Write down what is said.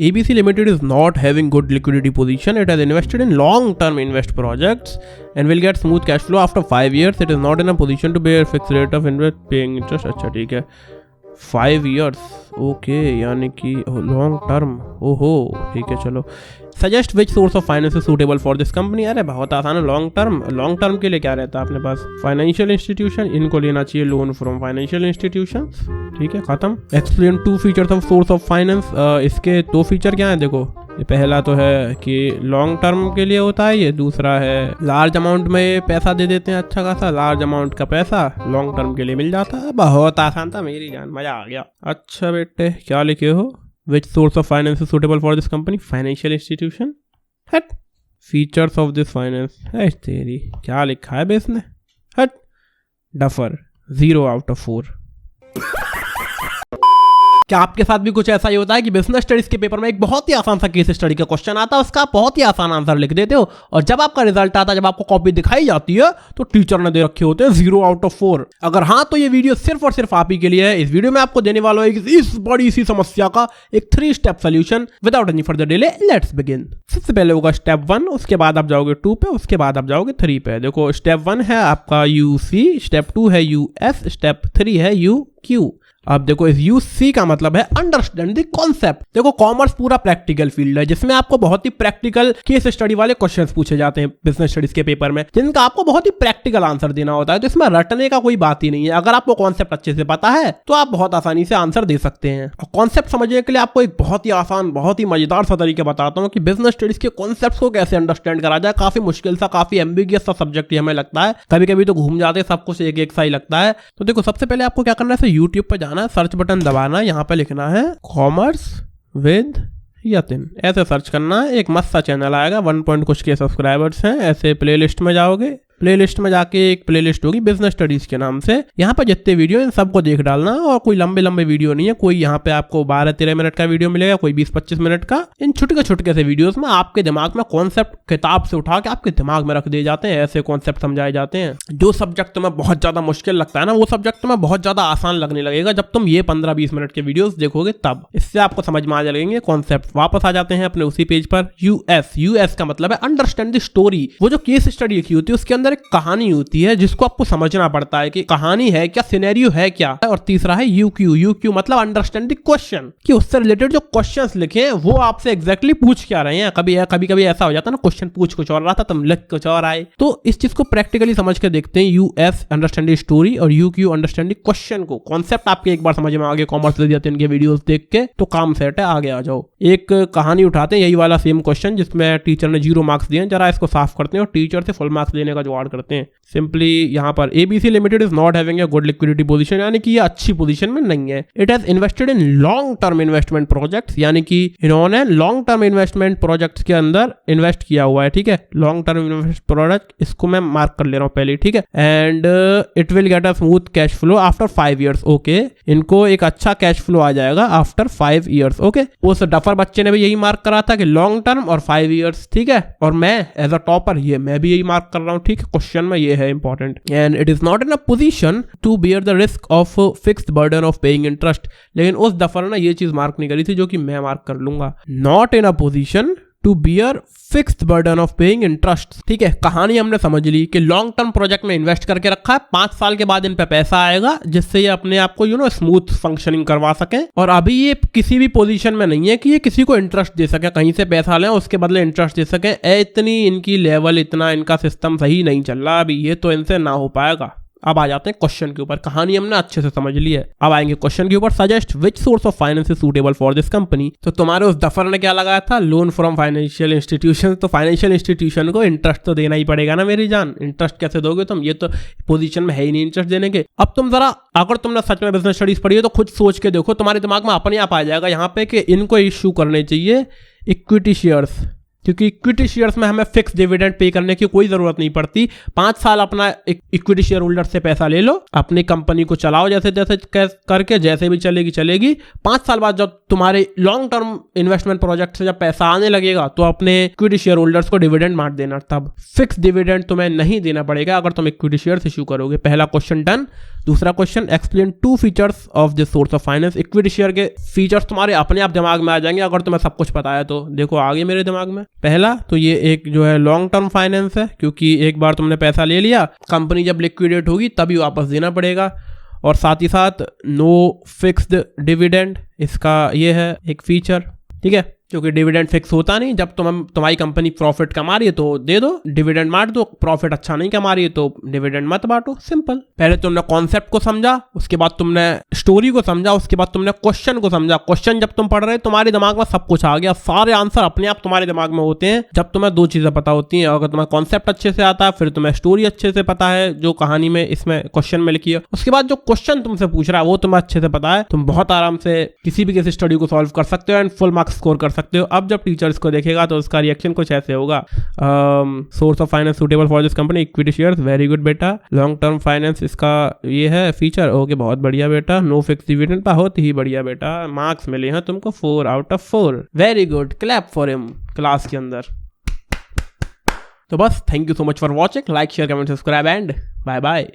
ABC Limited is not having good liquidity position. It has invested in long-term invest projects and will get smooth cash flow after 5 years. It is not in a position to bear fixed rate of interest paying interest. अच्छा ठीक है 5 years okay यानी कि long term ओहो ठीक है चलो suggest which source of finance is suitable for this company. अरे बहुत आसान है लॉन्ग टर्म के लिए क्या रहता है अपने पास फाइनेंशियल इंस्टीट्यूशन इनको लेना चाहिए लोन फ्रॉम फाइनेंशियल इंस्टीट्यूशन ठीक है खत्म। Explain 2 features of source of finance इसके 2 फीचर क्या है देखो ये पहला तो है कि लॉन्ग टर्म के लिए होता है ये दूसरा है लार्ज अमाउंट में पैसा दे देते हैं अच्छा खासा लार्ज अमाउंट का पैसा लॉन्ग टर्म के लिए मिल जाता है बहुत आसान था मेरी जान मजा आ गया। अच्छा बेटे क्या लिखे हो which source of finance is suitable for this company financial institution हट फीचर्स ऑफ दिस फाइनेंस है तेरी क्या लिखा है बे इसने हट डफर 0 out of 4। क्या आपके साथ भी कुछ ऐसा ही होता है कि बिजनेस स्टडीज के पेपर में एक बहुत ही आसान सा केस स्टडी का क्वेश्चन आता है उसका बहुत ही आसान आंसर लिख देते हो और जब आपका रिजल्ट आता है जब आपको कॉपी दिखाई जाती है तो टीचर ने दे रखे होते हैं 0 out of 4। अगर हाँ तो ये वीडियो सिर्फ और सिर्फ आप ही के लिए है। इस वीडियो में आपको देने वाला है इस बड़ी सी समस्या का एक 3 step solution without any further delay. Let's begin. सबसे पहले होगा स्टेप 1 उसके बाद आप जाओगे 2 पे उसके बाद आप जाओगे 3 पे। देखो स्टेप 1 है आपका UC स्टेप 2 है US स्टेप 3 है UQ। अब देखो इस UC का मतलब है अंडरस्टैंड द कॉन्सेप्ट। देखो कॉमर्स पूरा प्रैक्टिकल फील्ड है जिसमें आपको बहुत ही प्रैक्टिकल केस स्टडी वाले क्वेश्चंस पूछे जाते हैं बिजनेस स्टडीज के पेपर में जिनका आपको बहुत ही प्रैक्टिकल आंसर देना होता है तो इसमें रटने का कोई बात ही नहीं है। अगर आपको कॉन्सेप्ट अच्छे से पता है तो आप बहुत आसानी से आंसर दे सकते हैं। और कॉन्सेप्ट समझने के लिए आपको एक बहुत ही आसान बहुत ही मजेदार सा तरीका बताता हूँ कि बिजनेस स्टडीज के कॉन्सेप्ट को कैसे अंडरस्टैंड करा जाए। काफी मुश्किल सा काफी एम्बिगियस सा सब्जेक्ट हमें लगता है कभी कभी तो घूम जाते सब कुछ एक सा ही लगता है। तो देखो सबसे पहले आपको क्या करना है यूट्यूब पर जाना है सर्च बटन दबाना यहाँ पे लिखना है कॉमर्स विद यतिन ऐसे सर्च करना है एक मस्त सा चैनल आएगा 1 पॉइंट कुछ के सब्सक्राइबर्स हैं। ऐसे प्लेलिस्ट में जाओगे प्लेलिस्ट में जाके एक प्लेलिस्ट होगी बिजनेस स्टडीज के नाम से यहाँ पर जितने वीडियो इन सबको देख डालना और कोई लंबे लंबे वीडियो नहीं है कोई यहाँ पे आपको 12-13 मिनट का वीडियो मिलेगा कोई 20-25 मिनट का। इन छुटके से वीडियोस में आपके दिमाग में कॉन्सेप्ट किताब से उठा के आपके दिमाग में रख दिए जाते हैं ऐसे कॉन्सेप्ट समझाए जाते हैं। जो सब्जेक्ट तुम्हें बहुत ज्यादा मुश्किल लगता है ना वो सब्जेक्ट तुम्हें बहुत ज्यादा आसान लगने लगेगा जब तुम ये 15-20 मिनट के वीडियोस देखोगे तब इससे आपको समझ में आ जाएंगे कॉन्सेप्ट। वापस आ जाते हैं अपने उसी पेज पर US का मतलब है अंडरस्टैंड द स्टोरी। वो जो केस स्टडी लिखी होती है उसके अंदर एक कहानी होती है जिसको आपको समझना पड़ता है कि कहानी है क्या सिनेरियो है क्या। और तीसरा है UQ मतलब अंडरस्टैंड द क्वेश्चन कि उससे रिलेटेड जो क्वेश्चंस लिखे हैं वो आपसे एग्जैक्टली पूछ क्या रहे हैं। कभी ऐसा हो जाता है ना क्वेश्चन पूछ कुछ और रहा था तुम लिख कुछ और आए। तो इस चीज को प्रैक्टिकली समझ के देखते हैं US अंडरस्टैंड द स्टोरी और UQ अंडरस्टैंड द क्वेश्चन को। कॉन्सेप्ट आपके एक बार समझ में आ गए कॉमर्स ले जाते हैं इनके वीडियोस देख के तो काम सेट है आगे आ जाओ। एक कहानी उठाते हैं यही वाला सेम क्वेश्चन जिसमें टीचर ने 0 मार्क्स दिए जरा इसको साफ करते हैं और टीचर से फुल मार्क्स देने का जुगाड़ करते हैं। सिंपली यहाँ पर ABC limited is not having a good liquidity position यानी कि ये अच्छी पोजीशन में नहीं है। It has invested in long term investment projects यानी कि इन्होंने लॉन्ग टर्म इन्वेस्टमेंट प्रोजेक्ट्स के अंदर इन्वेस्ट किया हुआ है ठीक है। लॉन्ग टर्म इन्वेस्ट प्रोजेक्ट इसको मैं मार्क कर ले रहा हूँ पहले ठीक है। And it will get a smooth cash flow after 5 years okay. इनको एक अच्छा कैश फ्लो आ जाएगा आफ्टर 5 years ओके। उस डफर बच्चे ने भी यही मार्क करा था कि लॉन्ग टर्म और 5 years ठीक है। और मैं एज अ टॉपर ये मैं भी यही मार्क कर रहा हूँ ठीक है। क्वेश्चन में ये है important and it is not in a position to bear the risk of fixed burden of paying interest. लेकिन उस दफर ने ये चीज मार्क नहीं करी थी जो कि मैं मार्क कर लूंगा। Not in a position to bear fixed burden of paying interest ठीक है। कहानी हमने समझ ली कि लॉन्ग टर्म प्रोजेक्ट में इन्वेस्ट करके रखा है 5 साल के बाद इन पे पैसा आएगा जिससे ये अपने आप को स्मूथ फंक्शनिंग करवा सके। और अभी ये किसी भी पोजीशन में नहीं है कि ये किसी को इंटरेस्ट दे सके कहीं से पैसा लें उसके बदले इंटरेस्ट दे सके। इतनी इनकी लेवल इतना इनका सिस्टम सही नहीं चल रहा अभी ये तो इनसे ना हो पाएगा। अब आ जाते हैं क्वेश्चन के ऊपर। कहानी हमने अच्छे से समझ ली है अब आएंगे क्वेश्चन के ऊपर। Suggest which source of finance is suitable for this company. तो तुम्हारे उस दफर ने क्या लगाया था लोन फ्रॉम फाइनेंशियल इंस्टीट्यूशन। तो फाइनेंशियल इंस्टीट्यूशन को इंटरेस्ट तो देना ही पड़ेगा ना मेरी जान। इंटरेस्ट कैसे दोगे तुम ये तो पोजीशन में है ही नहीं इंटरेस्ट देने के। अब तुम जरा अगर तुमने सच में बिजनेस स्टडीज पढ़ी है तो खुद सोच के देखो तुम्हारे दिमाग में अपने आप आ जाएगा यहाँ पे कि इनको इश्यू करने चाहिए इक्विटी शेयर्स क्योंकि इक्विटी शेयर्स में हमें फिक्स डिविडेंड पे करने की कोई जरूरत नहीं पड़ती। 5 साल अपना इक्विटी शेयर होल्डर से पैसा ले लो, अपनी कंपनी को चलाओ जैसे जैसे करके, जैसे भी चलेगी चलेगी। 5 साल बाद जब तुम्हारे लॉन्ग टर्म इन्वेस्टमेंट प्रोजेक्ट से जब पैसा आने लगेगा तो अपने इक्विटी शेयर होल्डर्स को डिविडेंड बांट देना। तब फिक्स डिविडेंड तुम्हें नहीं देना पड़ेगा अगर तुम इक्विटी शेयर्स इश्यू करोगे। पहला क्वेश्चन डन। दूसरा question, explain 2 features of this source of finance. Equity share के फीचर्स तुम्हारे अपने आप दिमाग में आ जाएंगे अगर तुम्हें सब कुछ पता है तो। देखो आगे मेरे दिमाग में, पहला तो ये एक जो है लॉन्ग टर्म फाइनेंस है, क्योंकि एक बार तुमने पैसा ले लिया, कंपनी जब लिक्विडेट होगी तभी वापस देना पड़ेगा। और साथ ही साथ नो फिक्स्ड डिविडेंड, इसका ये है एक फीचर, ठीक है, क्योंकि डिविडेंड फिक्स होता नहीं। जब तुम्हारी कंपनी प्रॉफिट कमा रही है तो दे दो, डिविडेंड बांट दो। प्रॉफिट अच्छा नहीं कमा रही है तो डिविडेंड मत बांटो, सिंपल। पहले तुमने कॉन्सेप्ट को समझा, उसके बाद तुमने स्टोरी को समझा, उसके बाद तुमने क्वेश्चन को समझा। क्वेश्चन जब तुम पढ़ रहे हो तुम्हारे दिमाग में सब कुछ आ गया, सारे आंसर अपने आप तुम्हारे दिमाग में होते हैं जब तुम्हें 2 चीजें पता होती हैं। अगर तुम्हें कॉन्सेप्ट अच्छे से आता है, फिर तुम्हें स्टोरी अच्छे से पता है जो कहानी में इसमें क्वेश्चन में लिखी है, उसके बाद जो क्वेश्चन तुमसे पूछ रहा है वो तुम्हें अच्छे से पता है, तुम बहुत आराम से किसी भी किसी स्टडी को सॉल्व कर सकते हो एंड फुल मार्क्स स्कोर कर सकते हो। अब जब टीचर इसको देखेगा तो उसका रिएक्शन कुछ ऐसे होगा, source of finance suitable for this company, equity shares, very good बेटा। लॉन्ग टर्म फाइनेंस इसका ये है फीचर, ओके बहुत बढ़िया बेटा। नो फिक्स डिविडेंड, बहुत ही बढ़िया बेटा, मार्क्स मिले हैं तुमको 4 out of 4, very good, clap for him class के अंदर। तो बस, thank you so much for watching, like share comment subscribe and bye bye.